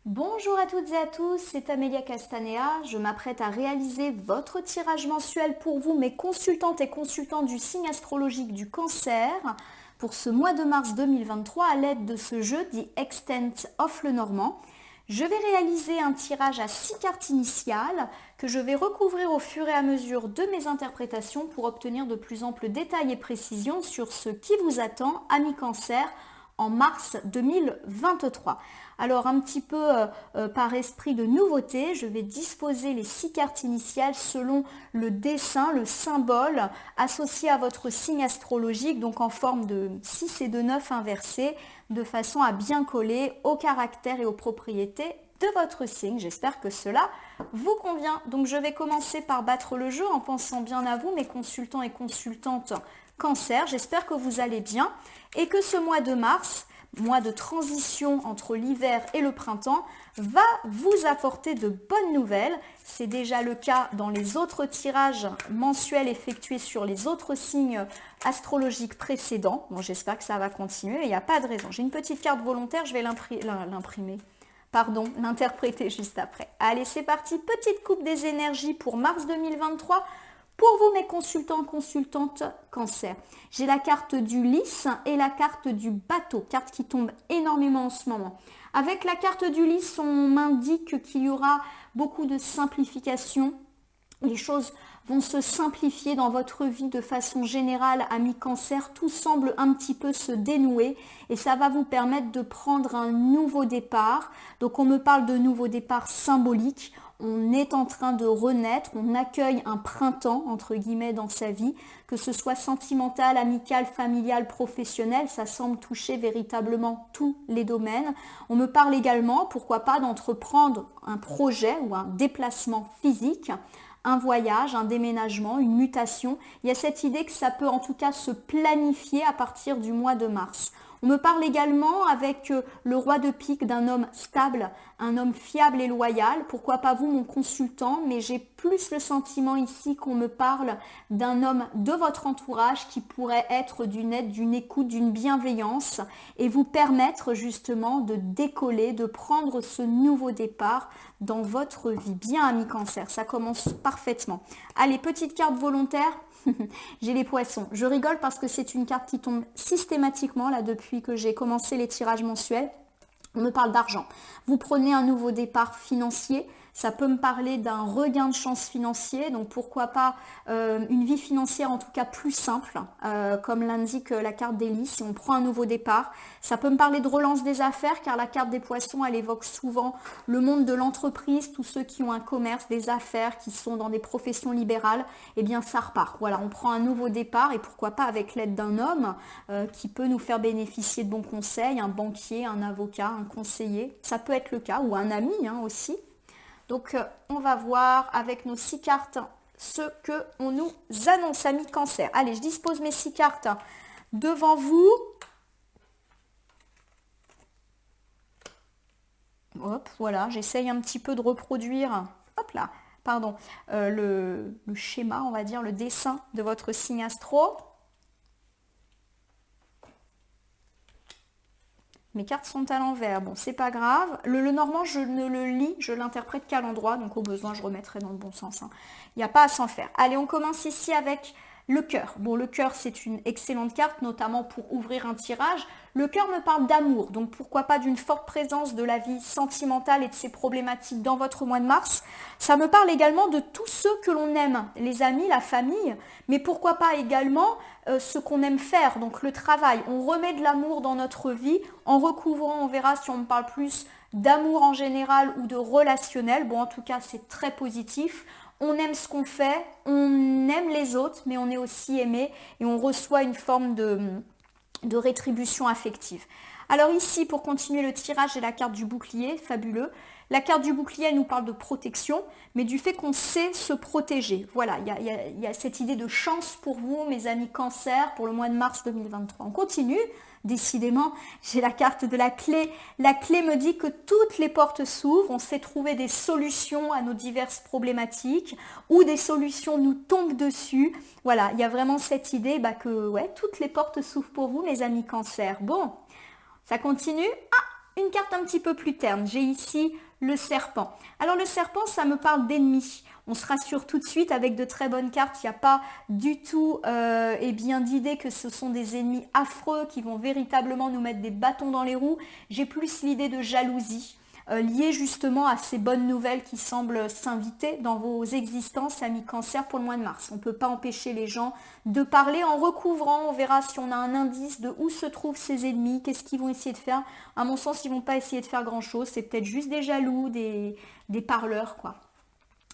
Bonjour à toutes et à tous, c'est Amélia Castanea. Je m'apprête à réaliser votre tirage mensuel pour vous, mes consultantes et consultants du signe astrologique du Cancer, pour ce mois de mars 2023 à l'aide de ce jeu dit Extent of Lenormand. Je vais réaliser un tirage à 6 cartes initiales que je vais recouvrir au fur et à mesure de mes interprétations pour obtenir de plus amples détails et précisions sur ce qui vous attend, amis Cancer, en mars 2023. Alors un petit peu par esprit de nouveauté, je vais disposer les 6 cartes initiales selon le dessin, le symbole associé à votre signe astrologique, donc en forme de 6 et de 9 inversés, de façon à bien coller au caractère et aux propriétés de votre signe. J'espère que cela vous convient. Donc je vais commencer par battre le jeu en pensant bien à vous, mes consultants et consultantes Cancer. J'espère que vous allez bien et que ce mois de mars, mois de transition entre l'hiver et le printemps, va vous apporter de bonnes nouvelles. C'est déjà le cas dans les autres tirages mensuels effectués sur les autres signes astrologiques précédents. Bon, j'espère que ça va continuer, il n'y a pas de raison. J'ai une petite carte volontaire, je vais l'interpréter juste après. Allez, c'est parti, petite coupe des énergies pour mars 2023. Pour vous, mes consultants, consultantes Cancer, j'ai la carte du lys et la carte du bateau, carte qui tombe énormément en ce moment. Avec la carte du lys, on m'indique qu'il y aura beaucoup de simplification. Les choses vont se simplifier dans votre vie de façon générale, amis Cancer. Tout semble un petit peu se dénouer et ça va vous permettre de prendre un nouveau départ. Donc on me parle de nouveau départ symbolique. On est en train de renaître, on accueille un printemps, entre guillemets, dans sa vie, que ce soit sentimental, amical, familial, professionnel, ça semble toucher véritablement tous les domaines. On me parle également, pourquoi pas, d'entreprendre un projet ou un déplacement physique, un voyage, un déménagement, une mutation. Il y a cette idée que ça peut en tout cas se planifier à partir du mois de mars. On me parle également avec le roi de pique d'un homme stable, un homme fiable et loyal. Pourquoi pas vous, mon consultant, mais j'ai plus le sentiment ici qu'on me parle d'un homme de votre entourage qui pourrait être d'une aide, d'une écoute, d'une bienveillance et vous permettre justement de décoller, de prendre ce nouveau départ dans votre vie. Bien, ami Cancer, ça commence parfaitement. Allez, petite carte volontaire. J'ai les poissons. Je rigole parce que c'est une carte qui tombe systématiquement là depuis que j'ai commencé les tirages mensuels. On me parle d'argent. Vous prenez un nouveau départ financier. Ça peut me parler d'un regain de chance financier, donc pourquoi pas une vie financière en tout cas plus simple, comme l'indique la carte des lys, si on prend un nouveau départ. Ça peut me parler de relance des affaires, car la carte des poissons, elle évoque souvent le monde de l'entreprise, tous ceux qui ont un commerce, des affaires, qui sont dans des professions libérales, eh bien ça repart. Voilà, on prend un nouveau départ, et pourquoi pas avec l'aide d'un homme qui peut nous faire bénéficier de bons conseils, un banquier, un avocat, un conseiller, ça peut être le cas, ou un ami aussi. Donc, on va voir avec nos 6 cartes ce qu'on nous annonce, amis Cancer. Allez, je dispose mes 6 cartes devant vous. Hop, voilà, j'essaye un petit peu de reproduire, hop là, pardon, le schéma, on va dire, le dessin de votre signe astro. Mes cartes sont à l'envers, bon c'est pas grave. Le normand je ne le lis, je l'interprète qu'à l'endroit, donc au besoin je remettrai dans le bon sens. Il n'y a pas à s'en faire. Allez, on commence ici avec le cœur. Bon, le cœur c'est une excellente carte, notamment pour ouvrir un tirage. Le cœur me parle d'amour, donc pourquoi pas d'une forte présence de la vie sentimentale et de ses problématiques dans votre mois de mars. Ça me parle également de tous ceux que l'on aime, les amis, la famille, mais pourquoi pas également ce qu'on aime faire, donc le travail. On remet de l'amour dans notre vie en recouvrant, on verra si on me parle plus d'amour en général ou de relationnel. Bon, en tout cas, c'est très positif. On aime ce qu'on fait, on aime les autres, mais on est aussi aimé et on reçoit une forme de rétribution affective. Alors ici, pour continuer le tirage, j'ai la carte du bouclier, fabuleux. La carte du bouclier, elle nous parle de protection, mais du fait qu'on sait se protéger. Voilà, il y a cette idée de chance pour vous, mes amis Cancer, pour le mois de mars 2023. On continue. Décidément, j'ai la carte de la clé. La clé me dit que toutes les portes s'ouvrent, on sait trouver des solutions à nos diverses problématiques ou des solutions nous tombent dessus. Voilà, il y a vraiment cette idée que ouais, toutes les portes s'ouvrent pour vous, mes amis Cancer. Bon, ça continue. Ah, Une carte un petit peu plus terne, j'ai ici le serpent. Alors le serpent, ça me parle d'ennemis. On se rassure tout de suite avec de très bonnes cartes. Il n'y a pas du tout d'idée que ce sont des ennemis affreux qui vont véritablement nous mettre des bâtons dans les roues. J'ai plus l'idée de jalousie. Lié justement à ces bonnes nouvelles qui semblent s'inviter dans vos existences, amis Cancer, pour le mois de mars. On ne peut pas empêcher les gens de parler en recouvrant. On verra si on a un indice de où se trouvent ces ennemis, qu'est-ce qu'ils vont essayer de faire. À mon sens, ils ne vont pas essayer de faire grand-chose. C'est peut-être juste des jaloux, des parleurs, quoi.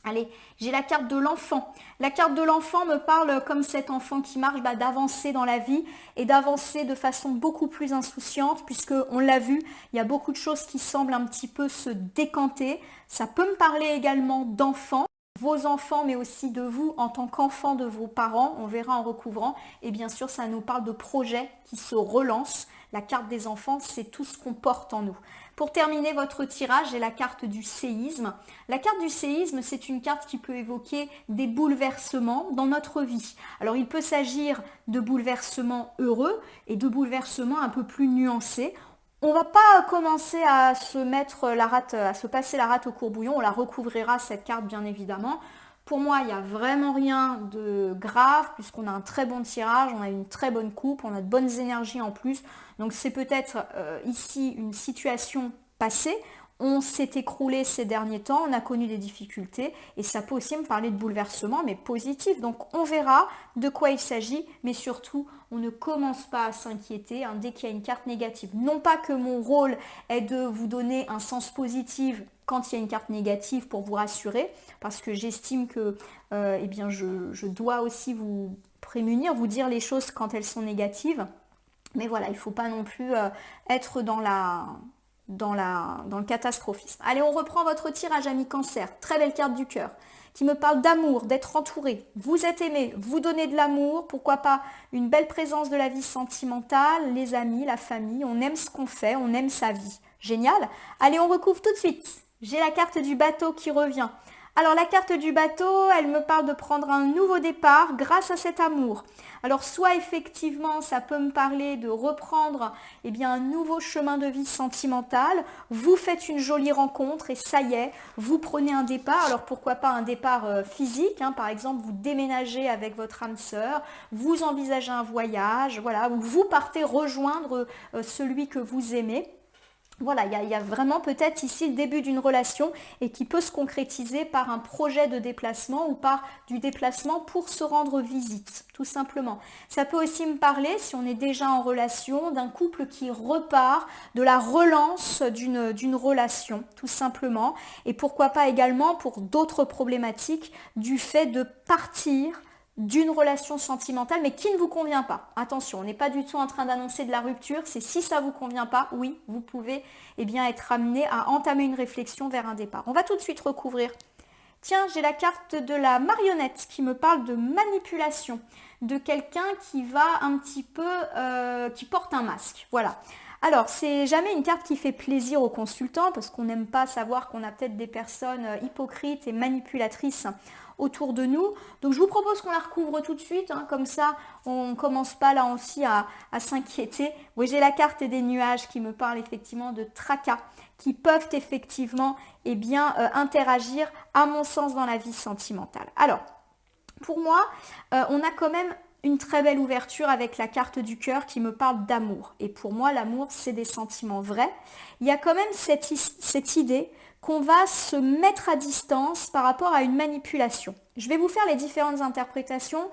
Allez, j'ai la carte de l'enfant. La carte de l'enfant me parle comme cet enfant qui marche, d'avancer dans la vie et d'avancer de façon beaucoup plus insouciante puisque on l'a vu, il y a beaucoup de choses qui semblent un petit peu se décanter. Ça peut me parler également d'enfants, vos enfants, mais aussi de vous en tant qu'enfant de vos parents, on verra en recouvrant. Et bien sûr, ça nous parle de projets qui se relancent. La carte des enfants, c'est tout ce qu'on porte en nous. Pour terminer votre tirage, j'ai la carte du séisme. La carte du séisme, c'est une carte qui peut évoquer des bouleversements dans notre vie. Alors, il peut s'agir de bouleversements heureux et de bouleversements un peu plus nuancés. On ne va pas commencer à se mettre la rate, à se passer la rate au courbouillon. On la recouvrira, cette carte, bien évidemment. Pour moi, il n'y a vraiment rien de grave puisqu'on a un très bon tirage, on a une très bonne coupe, on a de bonnes énergies en plus. Donc c'est peut-être ici une situation passée. On s'est écroulé ces derniers temps, on a connu des difficultés et ça peut aussi me parler de bouleversement mais positif. Donc on verra de quoi il s'agit, mais surtout on ne commence pas à s'inquiéter dès qu'il y a une carte négative. Non pas que mon rôle est de vous donner un sens positif quand il y a une carte négative pour vous rassurer, parce que j'estime que je dois aussi vous prémunir, vous dire les choses quand elles sont négatives. Mais voilà, il ne faut pas non plus être dans le catastrophisme. Allez, on reprend votre tirage, ami Cancer. Très belle carte du cœur qui me parle d'amour, d'être entouré. Vous êtes aimé, vous donnez de l'amour, pourquoi pas une belle présence de la vie sentimentale, les amis, la famille, on aime ce qu'on fait, on aime sa vie. Génial. Allez, on recouvre tout de suite. J'ai la carte du bateau qui revient. Alors la carte du bateau, elle me parle de prendre un nouveau départ grâce à cet amour. Alors soit effectivement ça peut me parler de reprendre un nouveau chemin de vie sentimental, vous faites une jolie rencontre et ça y est, vous prenez un départ. Alors pourquoi pas un départ physique, par exemple vous déménagez avec votre âme sœur, vous envisagez un voyage, voilà, ou vous partez rejoindre celui que vous aimez. Voilà, il y a vraiment peut-être ici le début d'une relation et qui peut se concrétiser par un projet de déplacement ou par du déplacement pour se rendre visite, tout simplement. Ça peut aussi me parler, si on est déjà en relation, d'un couple qui repart, de la relance d'une relation, tout simplement. Et pourquoi pas également pour d'autres problématiques du fait de partir d'une relation sentimentale mais qui ne vous convient pas. Attention, on n'est pas du tout en train d'annoncer de la rupture, c'est si ça ne vous convient pas, oui, vous pouvez être amené à entamer une réflexion vers un départ. On va tout de suite recouvrir. Tiens, j'ai la carte de la marionnette qui me parle de manipulation, de quelqu'un qui va un petit peu, qui porte un masque, voilà. Alors, c'est jamais une carte qui fait plaisir aux consultants parce qu'on n'aime pas savoir qu'on a peut-être des personnes hypocrites et manipulatrices autour de nous. Donc je vous propose qu'on la recouvre tout de suite, comme ça on ne commence pas là aussi à s'inquiéter. Oui, j'ai la carte des nuages qui me parle effectivement de tracas qui peuvent effectivement interagir à mon sens dans la vie sentimentale. Alors, pour moi, on a quand même une très belle ouverture avec la carte du cœur qui me parle d'amour. Et pour moi, l'amour, c'est des sentiments vrais. Il y a quand même cette idée qu'on va se mettre à distance par rapport à une manipulation. Je vais vous faire les différentes interprétations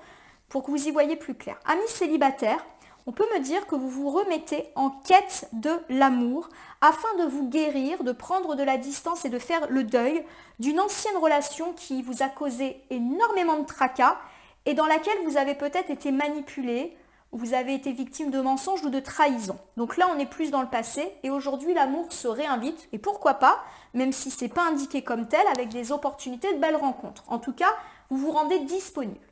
pour que vous y voyez plus clair. Amis célibataires, on peut me dire que vous vous remettez en quête de l'amour afin de vous guérir, de prendre de la distance et de faire le deuil d'une ancienne relation qui vous a causé énormément de tracas et dans laquelle vous avez peut-être été manipulé, vous avez été victime de mensonges ou de trahison. Donc là, on est plus dans le passé et aujourd'hui, l'amour se réinvite. Et pourquoi pas, même si ce n'est pas indiqué comme tel, avec des opportunités de belles rencontres. En tout cas, vous vous rendez disponible.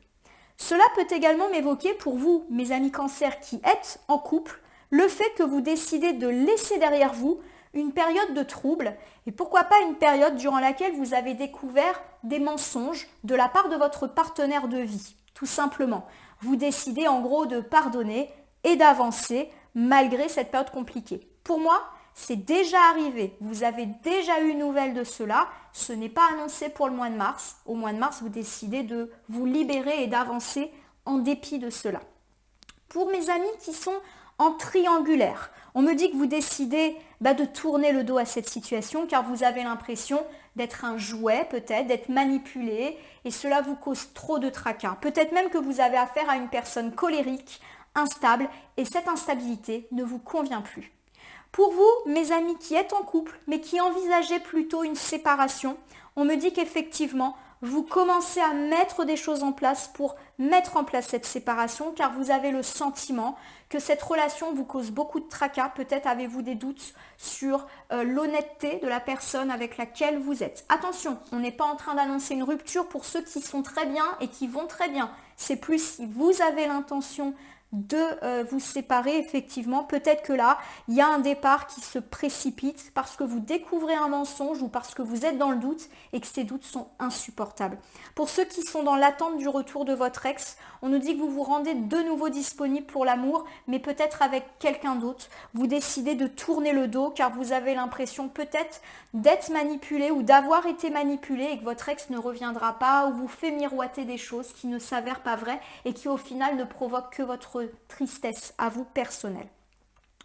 Cela peut également m'évoquer pour vous, mes amis Cancer qui êtes en couple, le fait que vous décidez de laisser derrière vous une période de trouble et pourquoi pas une période durant laquelle vous avez découvert des mensonges de la part de votre partenaire de vie, tout simplement. Vous décidez en gros de pardonner et d'avancer malgré cette période compliquée. Pour moi, c'est déjà arrivé, vous avez déjà eu nouvelle de cela, ce n'est pas annoncé pour le mois de mars. Au mois de mars, vous décidez de vous libérer et d'avancer en dépit de cela. Pour mes amis qui sont en triangulaire, on me dit que vous décidez de tourner le dos à cette situation car vous avez l'impression d'être un jouet peut-être, d'être manipulé et cela vous cause trop de tracas. Peut-être même que vous avez affaire à une personne colérique, instable et cette instabilité ne vous convient plus. Pour vous, mes amis qui êtes en couple mais qui envisagez plutôt une séparation, on me dit qu'effectivement, vous commencez à mettre des choses en place pour mettre en place cette séparation car vous avez le sentiment que cette relation vous cause beaucoup de tracas. Peut-être avez-vous des doutes sur l'honnêteté de la personne avec laquelle vous êtes. Attention, on n'est pas en train d'annoncer une rupture pour ceux qui sont très bien et qui vont très bien. C'est plus si vous avez l'intention de vous séparer, effectivement, peut-être que là, il y a un départ qui se précipite parce que vous découvrez un mensonge ou parce que vous êtes dans le doute et que ces doutes sont insupportables. Pour ceux qui sont dans l'attente du retour de votre ex, on nous dit que vous vous rendez de nouveau disponible pour l'amour, mais peut-être avec quelqu'un d'autre. Vous décidez de tourner le dos car vous avez l'impression peut-être d'être manipulé ou d'avoir été manipulé et que votre ex ne reviendra pas ou vous fait miroiter des choses qui ne s'avèrent pas vraies et qui au final ne provoquent que votre tristesse à vous personnelle.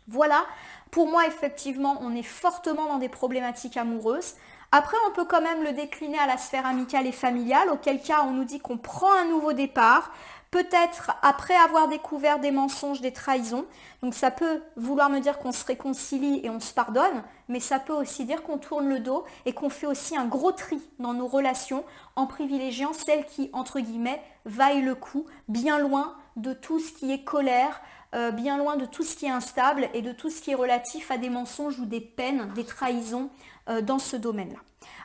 Voilà, pour moi effectivement on est fortement dans des problématiques amoureuses. Après on peut quand même le décliner à la sphère amicale et familiale, auquel cas on nous dit qu'on prend un nouveau départ, peut-être après avoir découvert des mensonges, des trahisons. Donc ça peut vouloir me dire qu'on se réconcilie et on se pardonne, mais ça peut aussi dire qu'on tourne le dos et qu'on fait aussi un gros tri dans nos relations en privilégiant celles qui, entre guillemets, vaillent le coup, bien loin de tout ce qui est colère, bien loin de tout ce qui est instable et de tout ce qui est relatif à des mensonges ou des peines, des trahisons dans ce domaine-là.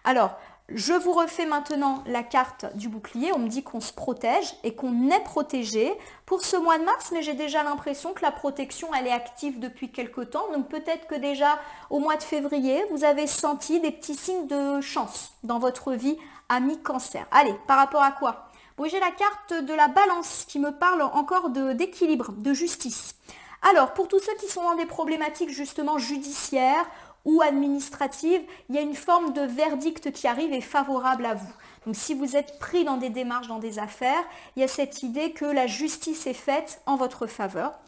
Alors, je vous refais maintenant la carte du bouclier. On me dit qu'on se protège et qu'on est protégé pour ce mois de mars, mais j'ai déjà l'impression que la protection, elle est active depuis quelque temps. Donc peut-être que déjà au mois de février, vous avez senti des petits signes de chance dans votre vie, ami Cancer. Allez, par rapport à quoi ? Bon, j'ai la carte de la balance qui me parle encore d'équilibre, de justice. Alors, pour tous ceux qui sont dans des problématiques justement judiciaires ou administratives, il y a une forme de verdict qui arrive et favorable à vous. Donc si vous êtes pris dans des démarches, dans des affaires, il y a cette idée que la justice est faite en votre faveur.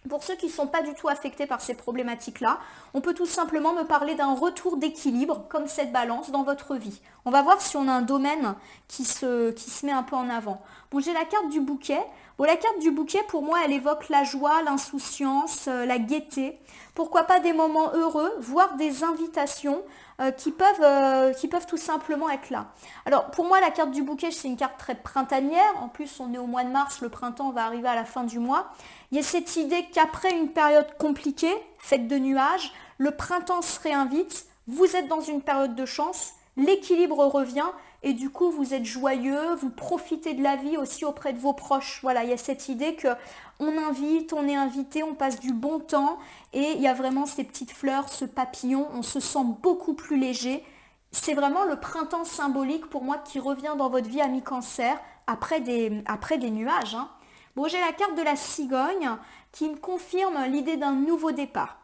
Pour ceux qui ne sont pas du tout affectés par ces problématiques-là, on peut tout simplement me parler d'un retour d'équilibre, comme cette balance, dans votre vie. On va voir si on a un domaine qui se met un peu en avant. Bon, j'ai la carte du bouquet. Bon, la carte du bouquet, pour moi, elle évoque la joie, l'insouciance, la gaieté. Pourquoi pas des moments heureux, voire des invitations qui peuvent tout simplement être là. Alors, pour moi, la carte du bouquet, c'est une carte très printanière. En plus, on est au mois de mars, le printemps va arriver à la fin du mois. Il y a cette idée qu'après une période compliquée, faite de nuages, le printemps se réinvite, vous êtes dans une période de chance, l'équilibre revient et du coup vous êtes joyeux, vous profitez de la vie aussi auprès de vos proches. Voilà, il y a cette idée que on invite, on est invité, on passe du bon temps et il y a vraiment ces petites fleurs, ce papillon, on se sent beaucoup plus léger. C'est vraiment le printemps symbolique pour moi qui revient dans votre vie, ami Cancer, après des nuages, hein. Bon, j'ai la carte de la cigogne qui me confirme l'idée d'un nouveau départ.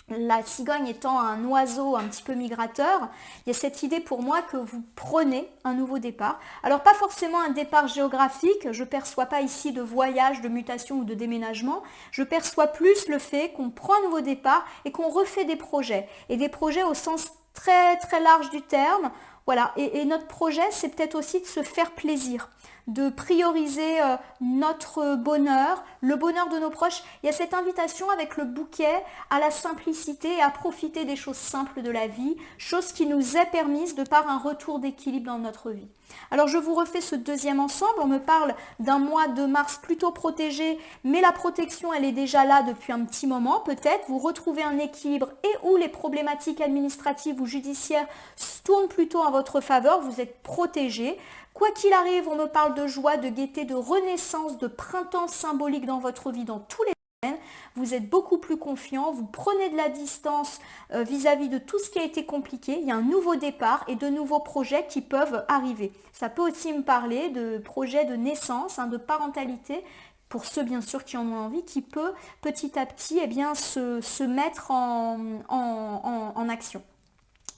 La cigogne étant un oiseau un petit peu migrateur, il y a cette idée pour moi que vous prenez un nouveau départ. Alors pas forcément un départ géographique, je ne perçois pas ici de voyage, de mutation ou de déménagement, je perçois plus le fait qu'on prend un nouveau départ et qu'on refait des projets. Et des projets au sens très très large du terme. Voilà, et notre projet, c'est peut-être aussi de se faire plaisir, de prioriser notre bonheur, le bonheur de nos proches. Il y a cette invitation avec le bouquet à la simplicité et à profiter des choses simples de la vie, choses qui nous est permise de par un retour d'équilibre dans notre vie. Alors je vous refais ce deuxième ensemble, on me parle d'un mois de mars plutôt protégé, mais la protection elle est déjà là depuis un petit moment, peut-être vous retrouvez un équilibre et où les problématiques administratives ou judiciaires tournent plutôt en votre faveur, vous êtes protégé. Quoi qu'il arrive, on me parle de joie, de gaieté, de renaissance, de printemps symbolique dans votre vie, dans tous les domaines. Vous êtes beaucoup plus confiant, vous prenez de la distance vis-à-vis de tout ce qui a été compliqué. Il y a un nouveau départ et de nouveaux projets qui peuvent arriver. Ça peut aussi me parler de projets de naissance, de parentalité pour ceux bien sûr qui en ont envie, qui peut petit à petit eh bien, se mettre en action.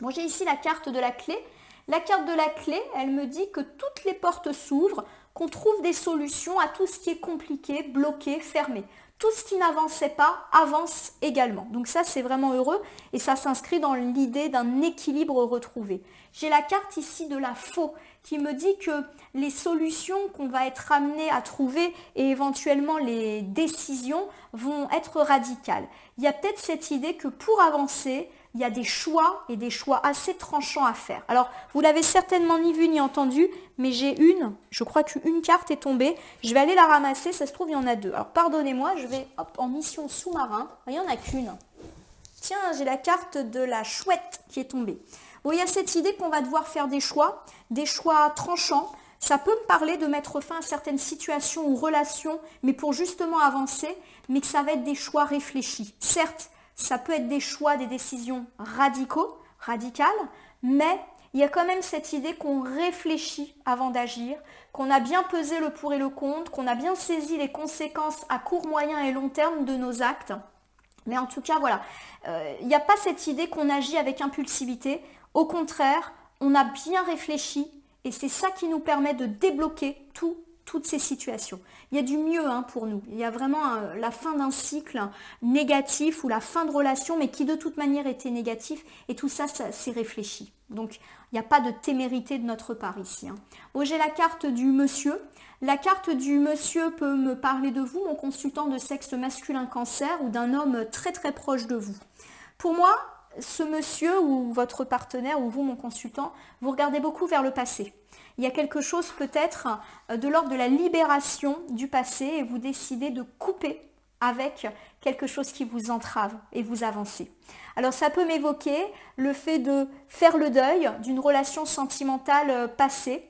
Bon, j'ai ici la carte de la clé. La carte de la clé, elle me dit que toutes les portes s'ouvrent, qu'on trouve des solutions à tout ce qui est compliqué, bloqué, fermé. Tout ce qui n'avançait pas avance également. Donc ça, c'est vraiment heureux et ça s'inscrit dans l'idée d'un équilibre retrouvé. J'ai la carte ici de la faux qui me dit que les solutions qu'on va être amené à trouver et éventuellement les décisions vont être radicales. Il y a peut-être cette idée que pour avancer, il y a des choix et des choix assez tranchants à faire. Alors, vous l'avez certainement ni vu ni entendu, mais je crois qu'une carte est tombée. Je vais aller la ramasser, ça se trouve, il y en a deux. Alors, pardonnez-moi, je vais en mission sous-marin. Il n'y en a qu'une. Tiens, j'ai la carte de la chouette qui est tombée. Bon, il y a cette idée qu'on va devoir faire des choix tranchants. Ça peut me parler de mettre fin à certaines situations ou relations, mais pour justement avancer, mais que ça va être des choix réfléchis. Certes, ça peut être des choix, des décisions radicales, mais il y a quand même cette idée qu'on réfléchit avant d'agir, qu'on a bien pesé le pour et le contre, qu'on a bien saisi les conséquences à court, moyen et long terme de nos actes. Mais en tout cas, voilà, il n'y a pas cette idée qu'on agit avec impulsivité. Au contraire, on a bien réfléchi et c'est ça qui nous permet de débloquer toutes ces situations. Il y a du mieux pour nous. Il y a vraiment la fin d'un cycle négatif ou la fin de relation, mais qui de toute manière était négatif. Et tout ça, c'est réfléchi. Donc, il n'y a pas de témérité de notre part ici. Bon, j'ai la carte du monsieur. La carte du monsieur peut me parler de vous, mon consultant de sexe masculin cancer, ou d'un homme très très proche de vous. Pour moi, ce monsieur ou votre partenaire, ou vous, mon consultant, vous regardez beaucoup vers le passé. Il y a quelque chose peut-être de l'ordre de la libération du passé et vous décidez de couper avec quelque chose qui vous entrave et vous avancez. Alors ça peut m'évoquer le fait de faire le deuil d'une relation sentimentale passée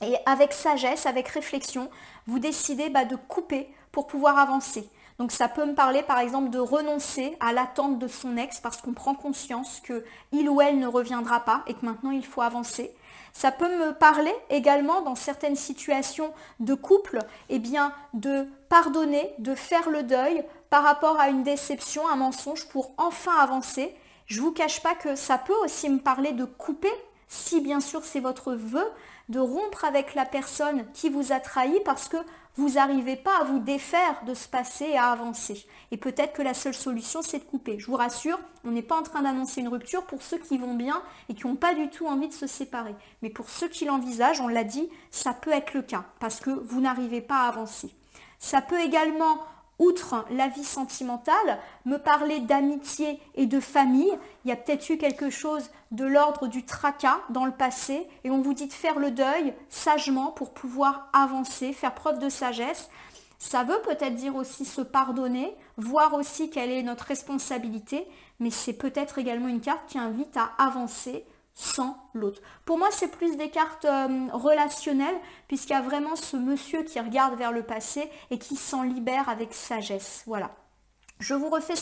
et avec sagesse, avec réflexion, vous décidez de couper pour pouvoir avancer. Donc ça peut me parler par exemple de renoncer à l'attente de son ex parce qu'on prend conscience qu'il ou elle ne reviendra pas et que maintenant il faut avancer. Ça peut me parler également dans certaines situations de couple, de pardonner, de faire le deuil par rapport à une déception, un mensonge pour enfin avancer. Je ne vous cache pas que ça peut aussi me parler de couper, si bien sûr c'est votre vœu, de rompre avec la personne qui vous a trahi parce que vous n'arrivez pas à vous défaire de ce passé et à avancer. Et peut-être que la seule solution, c'est de couper. Je vous rassure, on n'est pas en train d'annoncer une rupture pour ceux qui vont bien et qui n'ont pas du tout envie de se séparer. Mais pour ceux qui l'envisagent, on l'a dit, ça peut être le cas parce que vous n'arrivez pas à avancer. Ça peut également, outre la vie sentimentale, me parler d'amitié et de famille. Il y a peut-être eu quelque chose de l'ordre du tracas dans le passé et on vous dit de faire le deuil sagement pour pouvoir avancer, faire preuve de sagesse. Ça veut peut-être dire aussi se pardonner, voir aussi quelle est notre responsabilité, mais c'est peut-être également une carte qui invite à avancer sans l'autre. Pour moi, c'est plus des cartes relationnelles, puisqu'il y a vraiment ce monsieur qui regarde vers le passé et qui s'en libère avec sagesse. Voilà. Je vous refais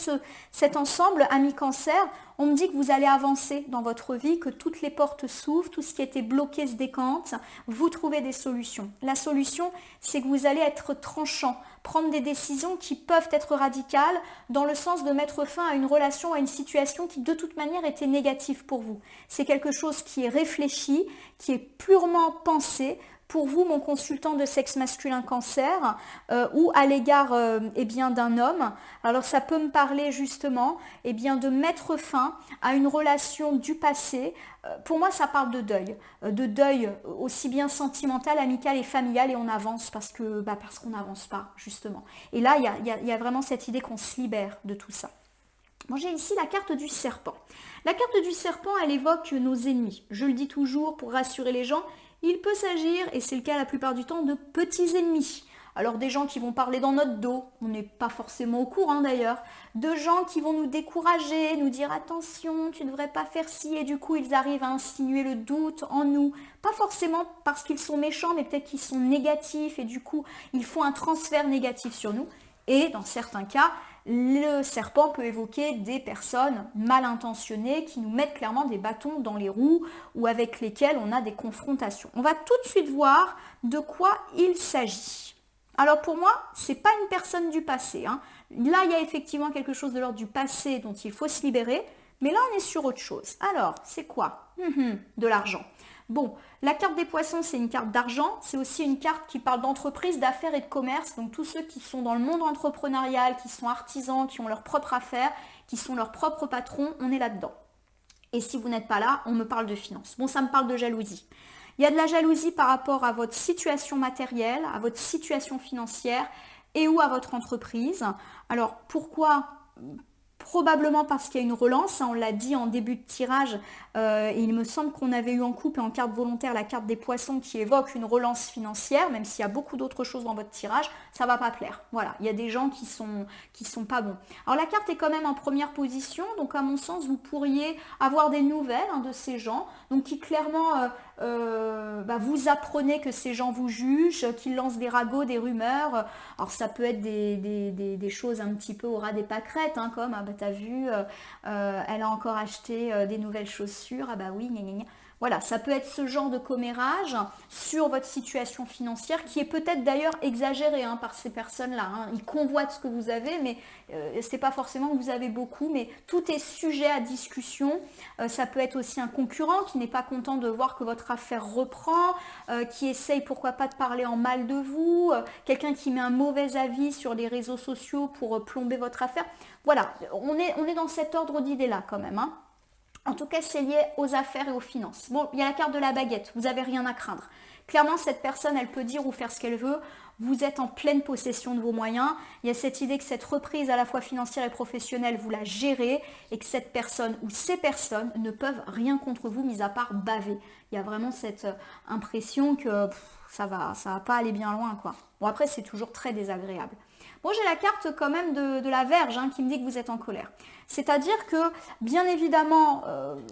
cet ensemble, amis cancer. On me dit que vous allez avancer dans votre vie, que toutes les portes s'ouvrent, tout ce qui était bloqué se décante. Vous trouvez des solutions. La solution, c'est que vous allez être tranchant, prendre des décisions qui peuvent être radicales dans le sens de mettre fin à une relation, à une situation qui de toute manière était négative pour vous. C'est quelque chose qui est réfléchi, qui est purement pensé. Pour vous, mon consultant de sexe masculin cancer, ou à l'égard d'un homme, alors ça peut me parler justement de mettre fin à une relation du passé. Pour moi, ça parle de deuil aussi bien sentimental, amical et familial, et on avance parce qu'on n'avance pas justement. Et là, il y a vraiment cette idée qu'on se libère de tout ça. Bon, j'ai ici la carte du serpent. La carte du serpent, elle évoque nos ennemis. Je le dis toujours pour rassurer les gens. Il peut s'agir, et c'est le cas la plupart du temps, de petits ennemis. Alors des gens qui vont parler dans notre dos, on n'est pas forcément au courant d'ailleurs, de gens qui vont nous décourager, nous dire attention, tu ne devrais pas faire ci, et du coup ils arrivent à insinuer le doute en nous, pas forcément parce qu'ils sont méchants, mais peut-être qu'ils sont négatifs, et du coup ils font un transfert négatif sur nous, et dans certains cas, le serpent peut évoquer des personnes mal intentionnées qui nous mettent clairement des bâtons dans les roues ou avec lesquelles on a des confrontations. On va tout de suite voir de quoi il s'agit. Alors pour moi, c'est pas une personne du passé, hein. Là, il y a effectivement quelque chose de l'ordre du passé dont il faut se libérer, mais là, on est sur autre chose. Alors, c'est quoi? De l'argent. Bon, la carte des poissons, c'est une carte d'argent. C'est aussi une carte qui parle d'entreprise, d'affaires et de commerce. Donc tous ceux qui sont dans le monde entrepreneurial, qui sont artisans, qui ont leur propre affaire, qui sont leurs propres patrons, on est là-dedans. Et si vous n'êtes pas là, on me parle de finances. Bon, ça me parle de jalousie. Il y a de la jalousie par rapport à votre situation matérielle, à votre situation financière et ou à votre entreprise. Alors pourquoi? Probablement parce qu'il y a une relance, hein, on l'a dit en début de tirage, et il me semble qu'on avait eu en coupe et en carte volontaire la carte des poissons qui évoque une relance financière, même s'il y a beaucoup d'autres choses dans votre tirage, ça ne va pas plaire. Voilà, il y a des gens qui sont pas bons. Alors la carte est quand même en première position, donc à mon sens, vous pourriez avoir des nouvelles, hein, de ces gens, donc qui clairement vous apprenez que ces gens vous jugent, qu'ils lancent des ragots, des rumeurs. Alors ça peut être des choses un petit peu au ras des pâquerettes, hein, comme t'as vu, elle a encore acheté des nouvelles chaussures, ah bah oui, gna gna gna. Voilà, ça peut être ce genre de commérage sur votre situation financière qui est peut-être d'ailleurs exagérée, hein, par ces personnes-là, hein. Ils convoitent ce que vous avez, mais c'est pas forcément que vous avez beaucoup, mais tout est sujet à discussion. Ça peut être aussi un concurrent qui n'est pas content de voir que votre affaire reprend, qui essaye pourquoi pas de parler en mal de vous, quelqu'un qui met un mauvais avis sur les réseaux sociaux pour plomber votre affaire. Voilà, on est dans cet ordre d'idées-là quand même, hein. En tout cas, c'est lié aux affaires et aux finances. Bon, il y a la carte de la baguette, vous n'avez rien à craindre. Clairement, cette personne, elle peut dire ou faire ce qu'elle veut. Vous êtes en pleine possession de vos moyens. Il y a cette idée que cette reprise à la fois financière et professionnelle, vous la gérez et que cette personne ou ces personnes ne peuvent rien contre vous, mis à part baver. Il y a vraiment cette impression que ça va pas aller bien loin, quoi. Bon, après, c'est toujours très désagréable. Bon, j'ai la carte quand même de la Vierge, hein, qui me dit que vous êtes en colère. C'est-à-dire que, bien évidemment,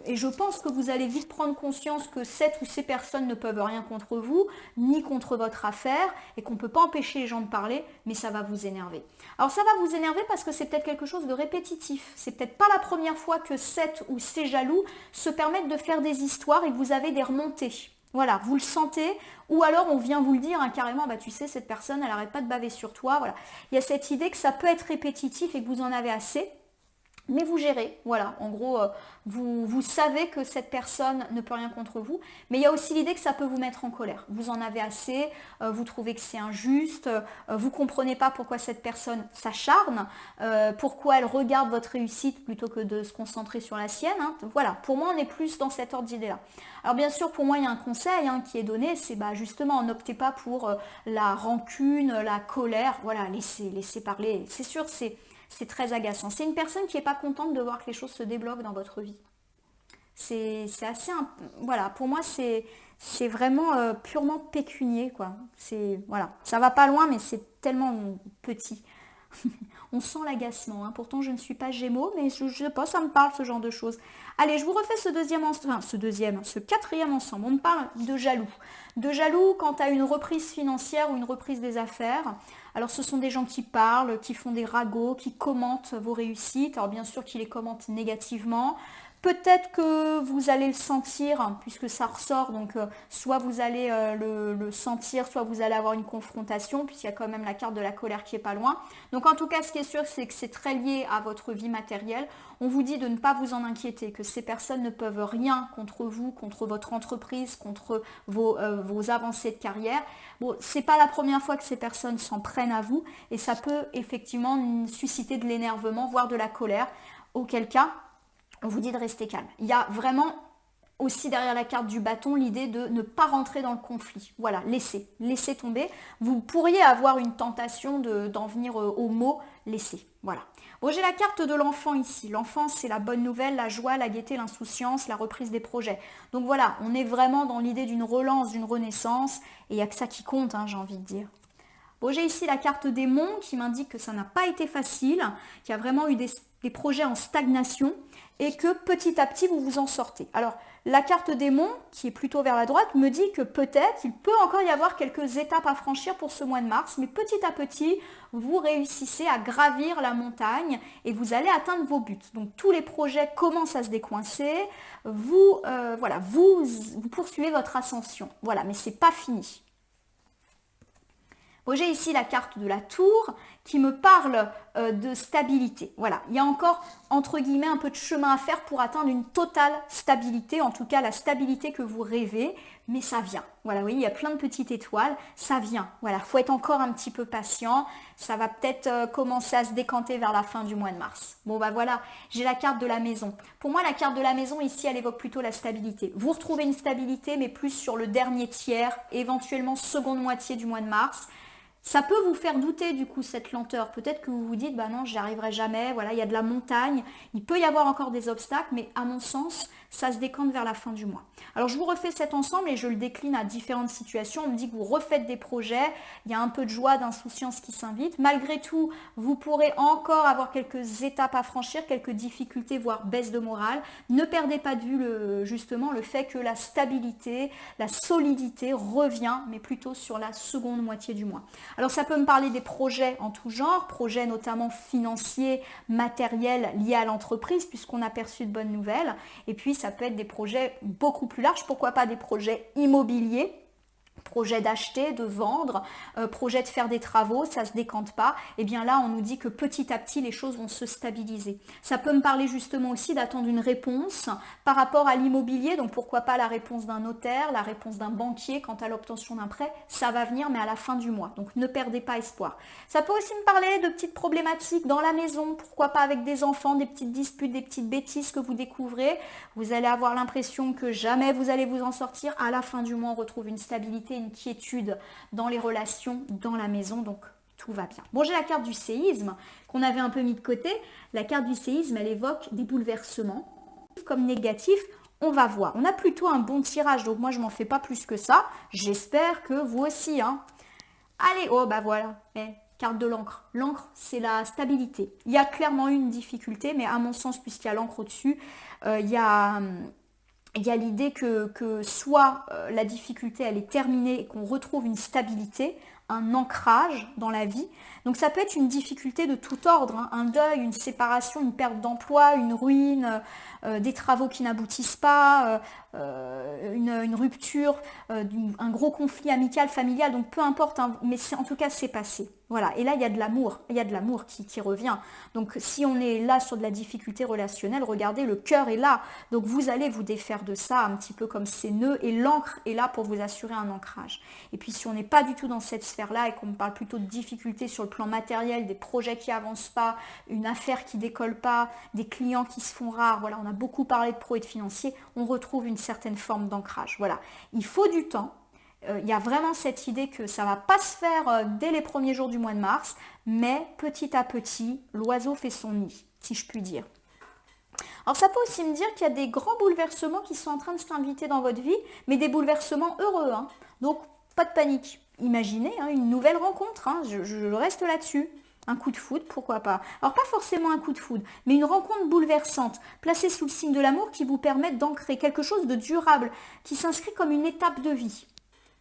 et je pense que vous allez vite prendre conscience que cette ou ces personnes ne peuvent rien contre vous, ni contre votre affaire, et qu'on ne peut pas empêcher les gens de parler, mais ça va vous énerver. Alors ça va vous énerver parce que c'est peut-être quelque chose de répétitif. C'est peut-être pas la première fois que cette ou ces jaloux se permettent de faire des histoires et que vous avez des remontées. Voilà, vous le sentez, ou alors on vient vous le dire, hein, carrément, bah tu sais, cette personne, elle n'arrête pas de baver sur toi. Voilà. Il y a cette idée que ça peut être répétitif et que vous en avez assez. Mais vous gérez, voilà, en gros, vous savez que cette personne ne peut rien contre vous, mais il y a aussi l'idée que ça peut vous mettre en colère. Vous en avez assez, vous trouvez que c'est injuste, vous ne comprenez pas pourquoi cette personne s'acharne, pourquoi elle regarde votre réussite plutôt que de se concentrer sur la sienne, hein. Voilà, pour moi, on est plus dans cet ordre d'idée-là. Alors bien sûr, pour moi, il y a un conseil, hein, qui est donné, c'est justement, n'optez pas pour la rancune, la colère, voilà, laissez parler. C'est sûr, c'est très agaçant. C'est une personne qui n'est pas contente de voir que les choses se débloquent dans votre vie. C'est assez... Voilà, pour moi, c'est vraiment purement pécunier, quoi. Voilà, ça va pas loin, mais c'est tellement petit. On sent l'agacement, hein. Pourtant, je ne suis pas Gémeaux, mais je sais pas, ça me parle, ce genre de choses. Allez, je vous refais ce quatrième ensemble. On me parle de jaloux. De jaloux quant à une reprise financière ou une reprise des affaires. Alors, ce sont des gens qui parlent, qui font des ragots, qui commentent vos réussites. Alors, bien sûr, qui les commentent négativement. Peut-être que vous allez le sentir, hein, puisque ça ressort, donc soit vous allez le sentir, soit vous allez avoir une confrontation, puisqu'il y a quand même la carte de la colère qui est pas loin. Donc en tout cas, ce qui est sûr, c'est que c'est très lié à votre vie matérielle. On vous dit de ne pas vous en inquiéter, que ces personnes ne peuvent rien contre vous, contre votre entreprise, contre vos avancées de carrière. Bon, c'est pas la première fois que ces personnes s'en prennent à vous, et ça peut effectivement susciter de l'énervement, voire de la colère, auquel cas, on vous dit de rester calme. Il y a vraiment aussi derrière la carte du bâton l'idée de ne pas rentrer dans le conflit. Voilà, laissez tomber. Vous pourriez avoir une tentation d'en venir au mot laisser. Voilà. Bon, j'ai la carte de l'enfant ici. L'enfant, c'est la bonne nouvelle, la joie, la gaieté, l'insouciance, la reprise des projets. Donc voilà, on est vraiment dans l'idée d'une relance, d'une renaissance. Et il n'y a que ça qui compte, hein, j'ai envie de dire. Bon, j'ai ici la carte des monts qui m'indique que ça n'a pas été facile, qu'il y a vraiment eu des projets en stagnation et que petit à petit vous vous en sortez. Alors la carte des monts, qui est plutôt vers la droite, me dit que peut-être il peut encore y avoir quelques étapes à franchir pour ce mois de mars, mais petit à petit vous réussissez à gravir la montagne et vous allez atteindre vos buts. Donc tous les projets commencent à se décoincer, vous poursuivez votre ascension. Voilà, mais c'est pas fini. Bon, j'ai ici la carte de la tour qui me parle de stabilité. Voilà, il y a encore, entre guillemets, un peu de chemin à faire pour atteindre une totale stabilité, en tout cas la stabilité que vous rêvez, mais ça vient. Voilà, vous voyez, il y a plein de petites étoiles, ça vient. Voilà, il faut être encore un petit peu patient, ça va peut-être commencer à se décanter vers la fin du mois de mars. Bon, bah voilà, j'ai la carte de la maison. Pour moi, la carte de la maison, ici, elle évoque plutôt la stabilité. Vous retrouvez une stabilité, mais plus sur le dernier tiers, éventuellement seconde moitié du mois de mars. Ça peut vous faire douter du coup cette lenteur. Peut-être que vous vous dites, bah non, j'y arriverai jamais, voilà, il y a de la montagne, il peut y avoir encore des obstacles, mais à mon sens, ça se décante vers la fin du mois. Alors je vous refais cet ensemble et je le décline à différentes situations. On me dit que vous refaites des projets, il y a un peu de joie, d'insouciance qui s'invite. Malgré tout, vous pourrez encore avoir quelques étapes à franchir, quelques difficultés, voire baisse de morale. Ne perdez pas de vue justement le fait que la stabilité, la solidité revient, mais plutôt sur la seconde moitié du mois. Alors ça peut me parler des projets en tout genre, projets notamment financiers, matériels liés à l'entreprise, puisqu'on a perçu de bonnes nouvelles. Et puis ça peut être des projets beaucoup plus larges, pourquoi pas des projets immobiliers, projet d'acheter, de vendre, projet de faire des travaux, ça ne se décante pas, et bien là on nous dit que petit à petit les choses vont se stabiliser. Ça peut me parler justement aussi d'attendre une réponse par rapport à l'immobilier, donc pourquoi pas la réponse d'un notaire, la réponse d'un banquier quant à l'obtention d'un prêt, ça va venir mais à la fin du mois, donc ne perdez pas espoir. Ça peut aussi me parler de petites problématiques dans la maison, pourquoi pas avec des enfants, des petites disputes, des petites bêtises que vous découvrez, vous allez avoir l'impression que jamais vous allez vous en sortir, à la fin du mois on retrouve une stabilité, une quiétude dans les relations, dans la maison, donc tout va bien. Bon, j'ai la carte du séisme qu'on avait un peu mis de côté. La carte du séisme, elle évoque des bouleversements. Comme négatif, on va voir. On a plutôt un bon tirage, donc moi je m'en fais pas plus que ça. J'espère que vous aussi. Hein. Allez, oh bah voilà, carte de l'encre. L'encre, c'est la stabilité. Il y a clairement une difficulté, mais à mon sens, puisqu'il y a l'encre au-dessus, il y a l'idée que soit la difficulté elle est terminée et qu'on retrouve une stabilité, un ancrage dans la vie. Donc ça peut être une difficulté de tout ordre, hein, un deuil, une séparation, une perte d'emploi, une ruine, des travaux qui n'aboutissent pas, une rupture, un gros conflit amical, familial, donc peu importe, hein, mais en tout cas c'est passé. Voilà, et là il y a de l'amour qui revient. Donc si on est là sur de la difficulté relationnelle, regardez, le cœur est là, donc vous allez vous défaire de ça un petit peu comme ces nœuds, et l'encre est là pour vous assurer un ancrage. Et puis si on n'est pas du tout dans cette sphère-là et qu'on me parle plutôt de difficultés sur le plan matériel, des projets qui avancent pas, une affaire qui décolle pas, des clients qui se font rares, voilà, on a beaucoup parlé de pro et de financier, on retrouve une certaine forme d'ancrage. Voilà, il faut du temps. Il y a vraiment cette idée que ça ne va pas se faire dès les premiers jours du mois de mars, mais petit à petit, l'oiseau fait son nid, si je puis dire. Alors ça peut aussi me dire qu'il y a des grands bouleversements qui sont en train de s'inviter dans votre vie, mais des bouleversements heureux. Hein. Donc pas de panique. Imaginez hein, une nouvelle rencontre, hein. Je reste là-dessus. Un coup de foudre, pourquoi pas. Alors pas forcément un coup de foudre, mais une rencontre bouleversante, placée sous le signe de l'amour qui vous permet d'ancrer quelque chose de durable, qui s'inscrit comme une étape de vie.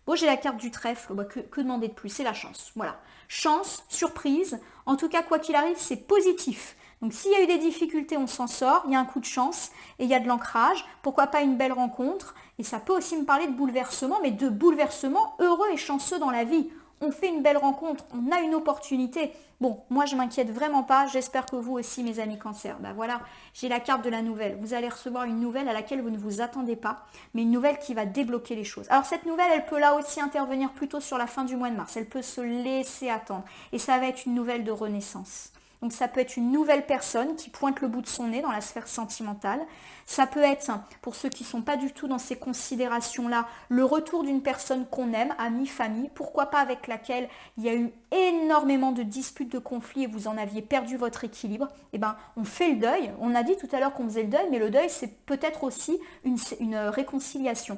Bon, j'ai la carte du trèfle, bah, que demander de plus, c'est la chance. Voilà, chance, surprise, en tout cas quoi qu'il arrive, c'est positif. Donc s'il y a eu des difficultés, on s'en sort, il y a un coup de chance et il y a de l'ancrage, pourquoi pas une belle rencontre. Et ça peut aussi me parler de bouleversement, mais de bouleversement heureux et chanceux dans la vie. On fait une belle rencontre, on a une opportunité. Bon, moi je m'inquiète vraiment pas, j'espère que vous aussi mes amis cancer. Ben voilà, j'ai la carte de la nouvelle. Vous allez recevoir une nouvelle à laquelle vous ne vous attendez pas, mais une nouvelle qui va débloquer les choses. Alors cette nouvelle, elle peut là aussi intervenir plutôt sur la fin du mois de mars, elle peut se laisser attendre. Et ça va être une nouvelle de renaissance. Donc ça peut être une nouvelle personne qui pointe le bout de son nez dans la sphère sentimentale. Ça peut être, pour ceux qui ne sont pas du tout dans ces considérations-là, le retour d'une personne qu'on aime, amie, famille, pourquoi pas avec laquelle il y a eu énormément de disputes, de conflits et vous en aviez perdu votre équilibre. Eh bien, on fait le deuil. On a dit tout à l'heure qu'on faisait le deuil, mais le deuil, c'est peut-être aussi une réconciliation.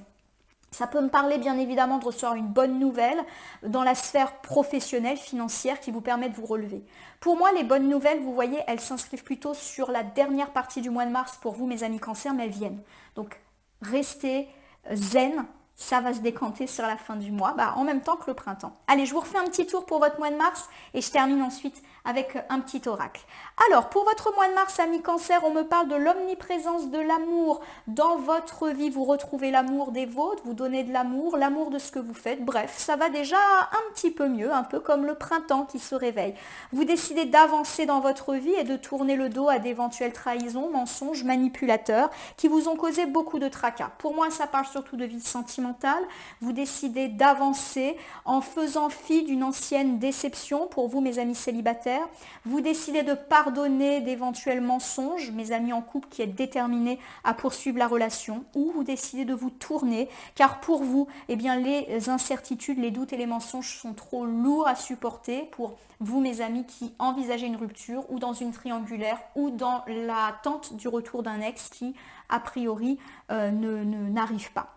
Ça peut me parler bien évidemment de recevoir une bonne nouvelle dans la sphère professionnelle, financière qui vous permet de vous relever. Pour moi, les bonnes nouvelles, vous voyez, elles s'inscrivent plutôt sur la dernière partie du mois de mars pour vous, mes amis cancer, mais elles viennent. Donc, restez zen, ça va se décanter sur la fin du mois, en même temps que le printemps. Allez, je vous refais un petit tour pour votre mois de mars et je termine ensuite avec un petit oracle. Alors, pour votre mois de mars, amis Cancer, on me parle de l'omniprésence de l'amour dans votre vie. Vous retrouvez l'amour des vôtres, vous donnez de l'amour de ce que vous faites. Bref, ça va déjà un petit peu mieux, un peu comme le printemps qui se réveille. Vous décidez d'avancer dans votre vie et de tourner le dos à d'éventuelles trahisons, mensonges, manipulateurs qui vous ont causé beaucoup de tracas. Pour moi, ça parle surtout de vie sentimentale. Vous décidez d'avancer en faisant fi d'une ancienne déception pour vous, mes amis célibataires. Vous décidez de pardonner d'éventuels mensonges, mes amis en couple qui êtes déterminés à poursuivre la relation, ou vous décidez de vous tourner, car pour vous, eh bien, les incertitudes, les doutes et les mensonges sont trop lourds à supporter pour vous, mes amis, qui envisagez une rupture ou dans une triangulaire ou dans l'attente du retour d'un ex qui, a priori, n'arrive pas.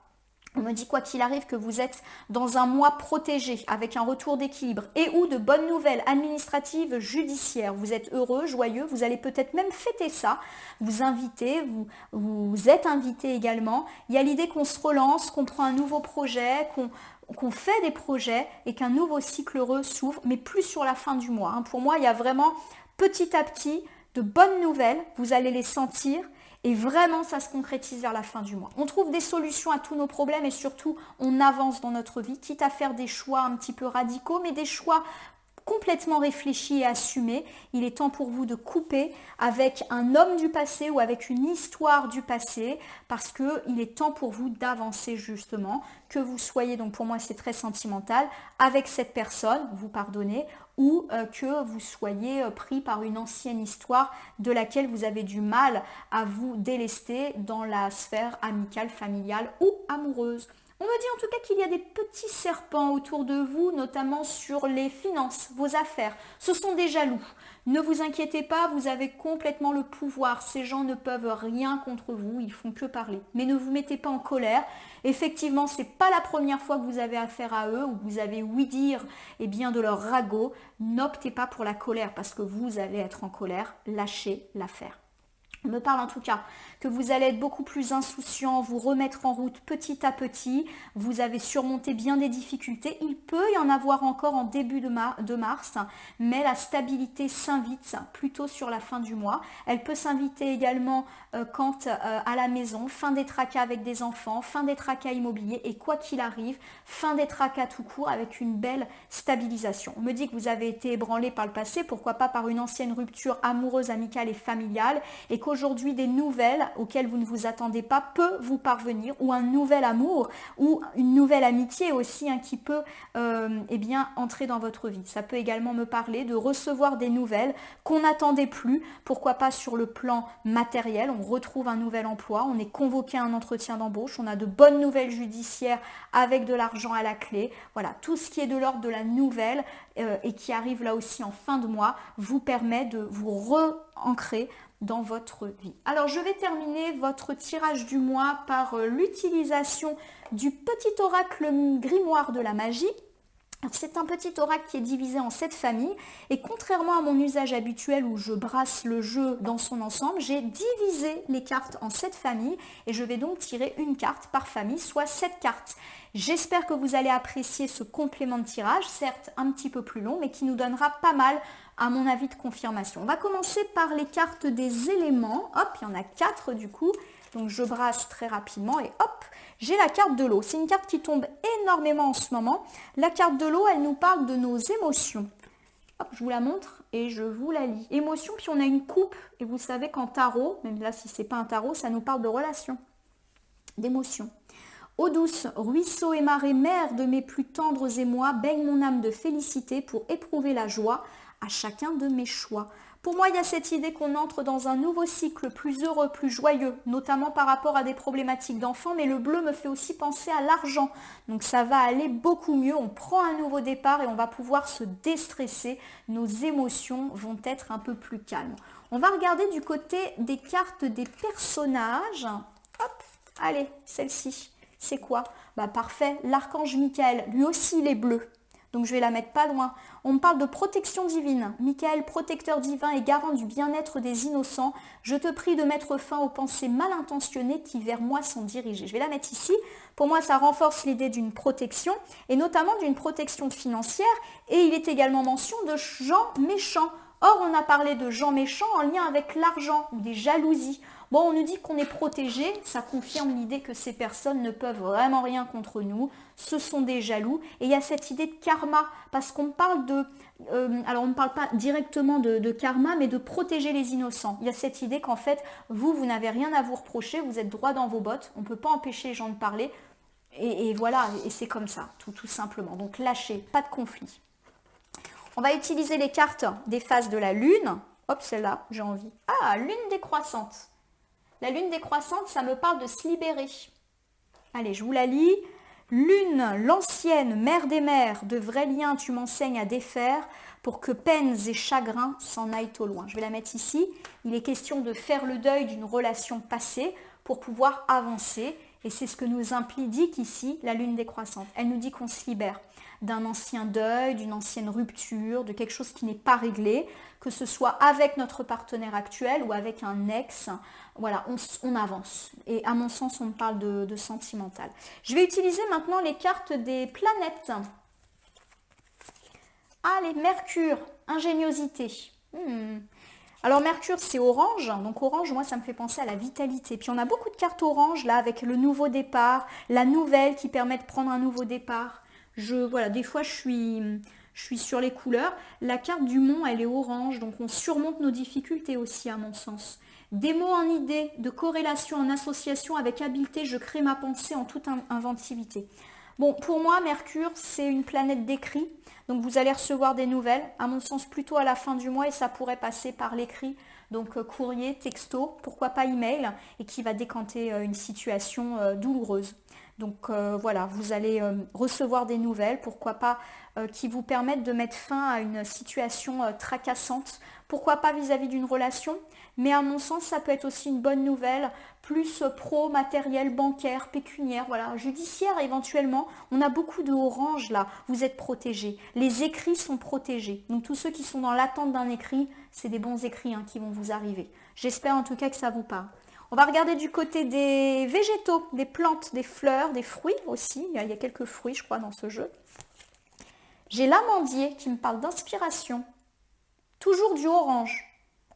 On me dit quoi qu'il arrive que vous êtes dans un mois protégé avec un retour d'équilibre et ou de bonnes nouvelles administratives, judiciaires. Vous êtes heureux, joyeux, vous allez peut-être même fêter ça. Vous invitez, vous êtes invité également. Il y a l'idée qu'on se relance, qu'on prend un nouveau projet, qu'on fait des projets et qu'un nouveau cycle heureux s'ouvre, mais plus sur la fin du mois. Pour moi, il y a vraiment petit à petit de bonnes nouvelles. Vous allez les sentir. Et vraiment, ça se concrétise vers la fin du mois. On trouve des solutions à tous nos problèmes et surtout, on avance dans notre vie, quitte à faire des choix un petit peu radicaux, mais des choix complètement réfléchis et assumés. Il est temps pour vous de couper avec un homme du passé ou avec une histoire du passé parce qu'il est temps pour vous d'avancer justement, que vous soyez, donc pour moi c'est très sentimental, avec cette personne, vous pardonnez, ou que vous soyez pris par une ancienne histoire de laquelle vous avez du mal à vous délester dans la sphère amicale, familiale ou amoureuse. On me dit en tout cas qu'il y a des petits serpents autour de vous, notamment sur les finances, vos affaires. Ce sont des jaloux. Ne vous inquiétez pas, vous avez complètement le pouvoir. Ces gens ne peuvent rien contre vous, ils font que parler. Mais ne vous mettez pas en colère. Effectivement, ce n'est pas la première fois que vous avez affaire à eux ou que vous avez ouï dire bien, de leur ragot. N'optez pas pour la colère parce que vous allez être en colère. Lâchez l'affaire. On me parle en tout cas que vous allez être beaucoup plus insouciant, vous remettre en route petit à petit. Vous avez surmonté bien des difficultés. Il peut y en avoir encore en début de mars, mais la stabilité s'invite plutôt sur la fin du mois. Elle peut s'inviter également à la maison, fin des tracas avec des enfants, fin des tracas immobiliers et quoi qu'il arrive, fin des tracas tout court avec une belle stabilisation. On me dit que vous avez été ébranlé par le passé, pourquoi pas par une ancienne rupture amoureuse, amicale et familiale et qu'aujourd'hui des nouvelles auxquelles vous ne vous attendez pas peut vous parvenir ou un nouvel amour ou une nouvelle amitié aussi qui peut entrer dans votre vie. Ça peut également me parler de recevoir des nouvelles qu'on n'attendait plus, pourquoi pas sur le plan matériel, on retrouve un nouvel emploi, on est convoqué à un entretien d'embauche, on a de bonnes nouvelles judiciaires avec de l'argent à la clé. Voilà, tout ce qui est de l'ordre de la nouvelle et qui arrive là aussi en fin de mois vous permet de vous re-ancrer dans votre vie. Alors je vais terminer votre tirage du mois par l'utilisation du petit oracle grimoire de la magie. C'est un petit oracle qui est divisé en 7 familles et contrairement à mon usage habituel où je brasse le jeu dans son ensemble, j'ai divisé les cartes en 7 familles et je vais donc tirer une carte par famille, soit 7 cartes. J'espère que vous allez apprécier ce complément de tirage, certes un petit peu plus long mais qui nous donnera pas mal à mon avis de confirmation. On va commencer par les cartes des éléments. Hop, il y en a 4 du coup. Donc je brasse très rapidement et hop, j'ai la carte de l'eau. C'est une carte qui tombe énormément en ce moment. La carte de l'eau, elle nous parle de nos émotions. Hop, je vous la montre et je vous la lis. Émotions, puis on a une coupe. Et vous savez qu'en tarot, même là si c'est pas un tarot, ça nous parle de relations, d'émotions. Eau douce, ruisseau et marée, mer de mes plus tendres émois, baigne mon âme de félicité pour éprouver la joie à chacun de mes choix. Pour moi, il y a cette idée qu'on entre dans un nouveau cycle plus heureux, plus joyeux, notamment par rapport à des problématiques d'enfants, mais le bleu me fait aussi penser à l'argent. Donc ça va aller beaucoup mieux, on prend un nouveau départ et on va pouvoir se déstresser. Nos émotions vont être un peu plus calmes. On va regarder du côté des cartes des personnages. Hop, allez, celle-ci, c'est quoi? Parfait, l'archange Michael, lui aussi il est bleu. Donc je vais la mettre pas loin. On me parle de protection divine. Michael, protecteur divin et garant du bien-être des innocents, je te prie de mettre fin aux pensées mal intentionnées qui vers moi sont dirigées. Je vais la mettre ici. Pour moi, ça renforce l'idée d'une protection et notamment d'une protection financière. Et il est également mention de gens méchants. Or, on a parlé de gens méchants en lien avec l'argent ou des jalousies. Bon, on nous dit qu'on est protégé, ça confirme l'idée que ces personnes ne peuvent vraiment rien contre nous, ce sont des jaloux. Et il y a cette idée de karma, parce qu'on parle de... alors, on ne parle pas directement de karma, mais de protéger les innocents. Il y a cette idée qu'en fait, vous n'avez rien à vous reprocher, vous êtes droit dans vos bottes, on ne peut pas empêcher les gens de parler. Et voilà, et c'est comme ça, tout simplement. Donc, lâchez, pas de conflit. On va utiliser les cartes des phases de la lune. Hop, celle-là, j'ai envie. Ah, lune décroissante. La lune décroissante, ça me parle de se libérer. Allez, je vous la lis. Lune, l'ancienne, mère des mères, de vrais liens tu m'enseignes à défaire pour que peines et chagrins s'en aillent au loin. Je vais la mettre ici. Il est question de faire le deuil d'une relation passée pour pouvoir avancer. Et c'est ce que nous implique ici la lune décroissante. Elle nous dit qu'on se libère d'un ancien deuil, d'une ancienne rupture, de quelque chose qui n'est pas réglé, que ce soit avec notre partenaire actuel ou avec un ex. Voilà, on avance. Et à mon sens, on me parle de sentimental. Je vais utiliser maintenant les cartes des planètes. Allez, Mercure, ingéniosité. Alors Mercure, c'est orange, donc orange, moi, ça me fait penser à la vitalité. Puis on a beaucoup de cartes orange, là, avec le nouveau départ, la nouvelle qui permet de prendre un nouveau départ. Voilà, des fois, je suis sur les couleurs. La carte du mont, elle est orange, donc on surmonte nos difficultés aussi, à mon sens. Des mots en idée, de corrélation, en association avec habileté, je crée ma pensée en toute inventivité. Bon, pour moi, Mercure, c'est une planète d'écrit. Donc, vous allez recevoir des nouvelles, à mon sens, plutôt à la fin du mois, et ça pourrait passer par l'écrit. Donc, courrier, texto, pourquoi pas email, et qui va décanter une situation douloureuse. Donc, voilà, vous allez recevoir des nouvelles, pourquoi pas, qui vous permettent de mettre fin à une situation tracassante. Pourquoi pas vis-à-vis d'une relation, mais à mon sens, ça peut être aussi une bonne nouvelle, plus pro, matériel, bancaire, pécuniaire, voilà, judiciaire éventuellement. On a beaucoup de orange là, vous êtes protégés. Les écrits sont protégés. Donc tous ceux qui sont dans l'attente d'un écrit, c'est des bons écrits qui vont vous arriver. J'espère en tout cas que ça vous parle. On va regarder du côté des végétaux, des plantes, des fleurs, des fruits aussi. Il y a quelques fruits, je crois, dans ce jeu. J'ai l'amandier qui me parle d'inspiration. Toujours du orange.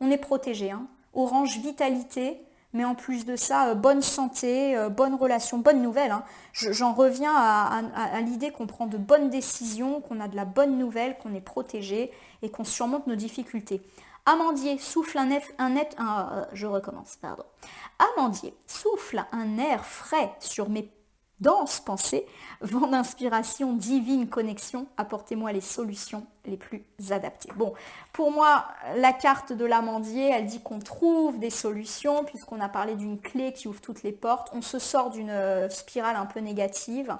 On est protégé. Orange, vitalité. Mais en plus de ça, bonne santé, bonne relation, bonne nouvelle. J'en reviens à l'idée qu'on prend de bonnes décisions, qu'on a de la bonne nouvelle, qu'on est protégé et qu'on surmonte nos difficultés. Amandier, souffle je recommence, pardon. Amandier, souffle un air frais sur mes denses pensées, vent d'inspiration, divine connexion, apportez-moi les solutions les plus adaptées. Bon, pour moi, la carte de l'amandier, elle dit qu'on trouve des solutions, puisqu'on a parlé d'une clé qui ouvre toutes les portes, on se sort d'une spirale un peu négative.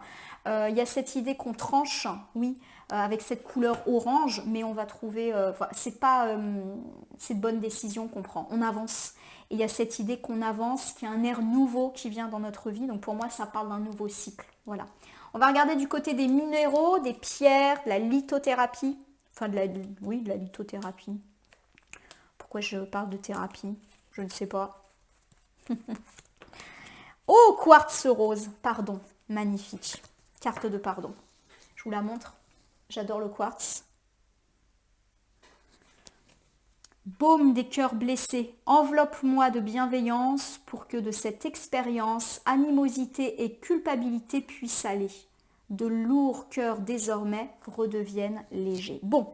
Il y a cette idée qu'on tranche, oui, avec cette couleur orange, mais on va trouver, c'est de bonnes décisions qu'on prend, on avance. Et il y a cette idée qu'on avance, qu'il y a un air nouveau qui vient dans notre vie. Donc pour moi, ça parle d'un nouveau cycle. Voilà. On va regarder du côté des minéraux, des pierres, de la lithothérapie. Enfin, de la lithothérapie. Pourquoi je parle de thérapie? Je ne sais pas. Oh, quartz rose. Pardon. Magnifique. Carte de pardon. Je vous la montre. J'adore le quartz. Baume des cœurs blessés, enveloppe-moi de bienveillance pour que de cette expérience, animosité et culpabilité puissent aller. De lourds cœurs désormais redeviennent légers. Bon,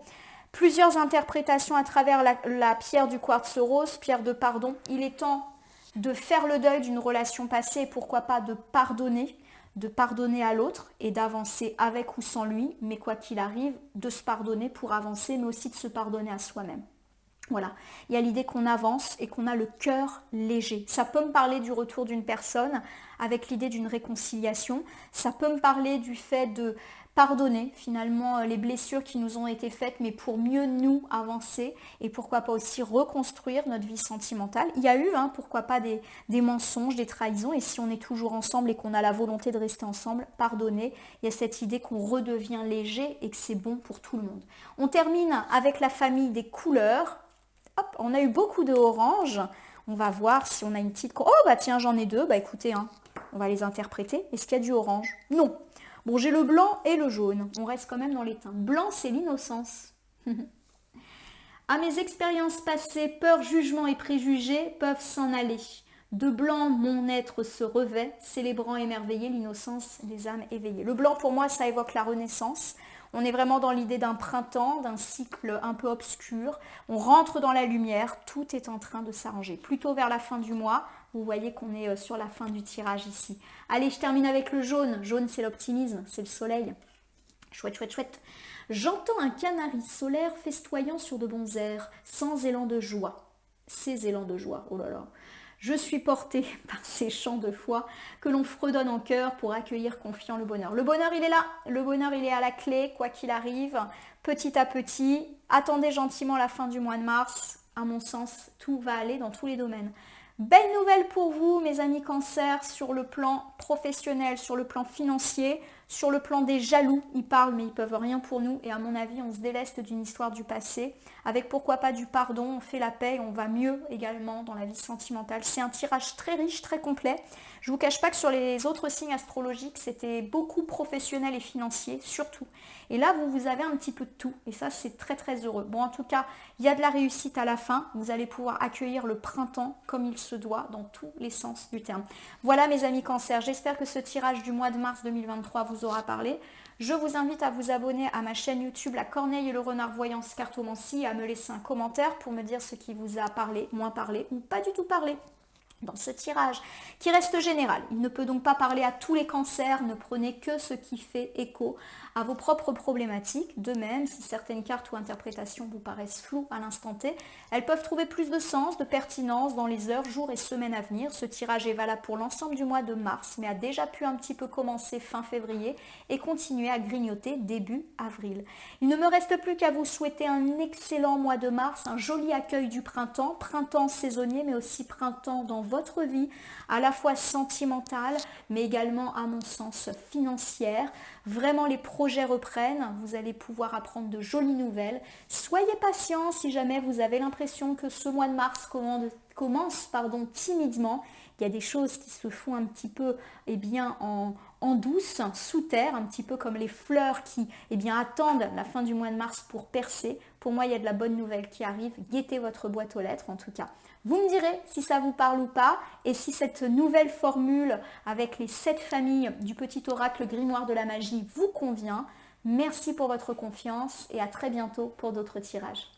plusieurs interprétations à travers la pierre du quartz rose, pierre de pardon. Il est temps de faire le deuil d'une relation passée et pourquoi pas de pardonner à l'autre et d'avancer avec ou sans lui, mais quoi qu'il arrive, de se pardonner pour avancer, mais aussi de se pardonner à soi-même. Voilà, il y a l'idée qu'on avance et qu'on a le cœur léger. Ça peut me parler du retour d'une personne avec l'idée d'une réconciliation. Ça peut me parler du fait de pardonner finalement les blessures qui nous ont été faites, mais pour mieux nous avancer et pourquoi pas aussi reconstruire notre vie sentimentale. Il y a eu, pourquoi pas, des mensonges, des trahisons, et si on est toujours ensemble et qu'on a la volonté de rester ensemble, pardonner. Il y a cette idée qu'on redevient léger et que c'est bon pour tout le monde. On termine avec la famille des couleurs. Hop, on a eu beaucoup de orange. On va voir si on a une petite... Oh, bah tiens, j'en ai deux. Bah écoutez, on va les interpréter. Est-ce qu'il y a du orange? Non. Bon, j'ai le blanc et le jaune. On reste quand même dans les teintes. Blanc, c'est l'innocence. À mes expériences passées, peur, jugement et préjugés peuvent s'en aller. De blanc, mon être se revêt, célébrant émerveillé l'innocence des âmes éveillées. Le blanc, pour moi, ça évoque la renaissance. On est vraiment dans l'idée d'un printemps, d'un cycle un peu obscur. On rentre dans la lumière, tout est en train de s'arranger. Plutôt vers la fin du mois, vous voyez qu'on est sur la fin du tirage ici. Allez, je termine avec le jaune. Jaune, c'est l'optimisme, c'est le soleil. Chouette, chouette, chouette. J'entends un canari solaire festoyant sur de bons airs, sans élan de joie. Ces élans de joie, oh là là. Je suis portée par ces chants de foi que l'on fredonne en cœur pour accueillir confiant le bonheur. Le bonheur, il est là. Le bonheur, il est à la clé, quoi qu'il arrive. Petit à petit, attendez gentiment la fin du mois de mars. À mon sens, tout va aller dans tous les domaines. Belle nouvelle pour vous, mes amis Cancer, sur le plan professionnel, sur le plan financier, sur le plan des jaloux. Ils parlent, mais ils peuvent rien pour nous. Et à mon avis, on se déleste d'une histoire du passé. Avec pourquoi pas du pardon, on fait la paix et on va mieux également dans la vie sentimentale. C'est un tirage très riche, très complet. Je ne vous cache pas que sur les autres signes astrologiques, c'était beaucoup professionnel et financier, surtout. Et là, vous avez un petit peu de tout. Et ça, c'est très, très heureux. Bon, en tout cas, il y a de la réussite à la fin. Vous allez pouvoir accueillir le printemps comme il se doit dans tous les sens du terme. Voilà, mes amis Cancer. J'espère que ce tirage du mois de mars 2023 vous aura parlé. Je vous invite à vous abonner à ma chaîne YouTube La Corneille et le Renard Voyance Cartomancie et à me laisser un commentaire pour me dire ce qui vous a parlé, moins parlé ou pas du tout parlé dans ce tirage qui reste général. Il ne peut donc pas parler à tous les cancers, ne prenez que ce qui fait écho à vos propres problématiques. De même, si certaines cartes ou interprétations vous paraissent floues à l'instant T, elles peuvent trouver plus de sens, de pertinence dans les heures, jours et semaines à venir. Ce tirage est valable pour l'ensemble du mois de mars, mais a déjà pu un petit peu commencer fin février et continuer à grignoter début avril. Il ne me reste plus qu'à vous souhaiter un excellent mois de mars, un joli accueil du printemps, printemps saisonnier, mais aussi printemps dans votre vie, à la fois sentimentale, mais également, à mon sens, financière. Vraiment, les projets reprennent, vous allez pouvoir apprendre de jolies nouvelles. Soyez patient si jamais vous avez l'impression que ce mois de mars commence timidement. Il y a des choses qui se font un petit peu en douce, sous terre, un petit peu comme les fleurs qui attendent la fin du mois de mars pour percer. Pour moi, il y a de la bonne nouvelle qui arrive. Guettez votre boîte aux lettres en tout cas. Vous me direz si ça vous parle ou pas et si cette nouvelle formule avec les 7 familles du petit oracle grimoire de la magie vous convient. Merci pour votre confiance et à très bientôt pour d'autres tirages.